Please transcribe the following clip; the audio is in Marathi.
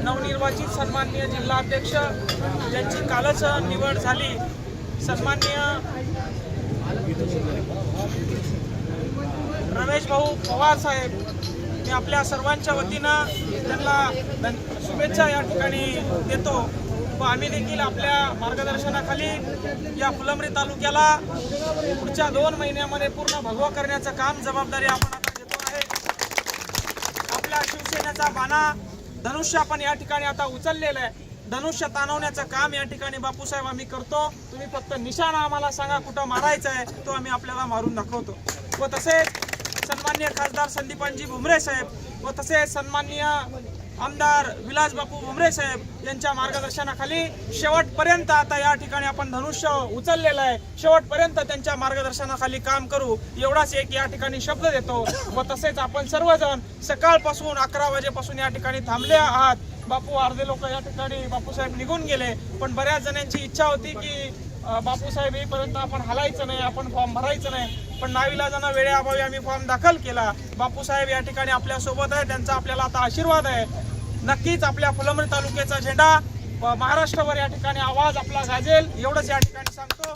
नवनिर्वाचित सन्माननीय जिल्हाध्यक्ष ज्यांची कालच निवड झाली, सन्माननीय रमेश भाऊ पवार साहेब, मी आपल्या सर्वांच्या वतीनं त्यांना शुभेच्छा या ठिकाणी देतो व आम्ही देखील आपल्या मार्गदर्शनाखाली या फुलंब्री तालुक्याला पुढच्या 2 महिन्यामध्ये पूर्ण भगवा करण्याचं काम जबाबदारी आपण आता घेतो आहे। आपल्या शिवसेनेचा बाणा धनुष्य आपण या ठिकाणी आता उचललेला आहे। धनुष्य ताणवण्याचं काम या ठिकाणी बापूसाहेब आम्ही करतो। तुम्ही फक्त निशाणा आम्हाला सांगा कुठं मारायचा आहे, तो आम्ही आपल्याला मारून दाखवतो। व तसेच सन्माननीय खासदार संदीपानजी भुमरे साहेब व तसेच सन्माननीय आमदार विलास बापू भुमरे साहेब यांच्या मार्गदर्शनाखाली शेवटपर्यंत आता या ठिकाणी आपण धनुष्य उचललेलं आहे। शेवटपर्यंत त्यांच्या मार्गदर्शनाखाली काम करू एवढाच एक या ठिकाणी शब्द देतो। व तसेच आपण सर्वजण सकाळपासून 11 वाजेपासून या ठिकाणी थांबले आहात। बापू अर्धे लोक या ठिकाणी बापूसाहेब निघून गेले, पण बऱ्याच जणांची इच्छा होती की बापूसाहेब येईपर्यंत आपण हलायचं नाही, आपण फॉर्म भरायचं नाही, पण नाविलाजानं वेळेअभावी आम्ही फॉर्म दाखल केला। बापूसाहेब या ठिकाणी आपल्या सोबत आहे, त्यांचा आपल्याला आता आशीर्वाद आहे। नक्कीच आपल्या फुलंब्री तालुक्याचा झेंडा महाराष्ट्रभर या ठिकाणी आवाज आपला गाजेल एवढंच या ठिकाणी सांगतो।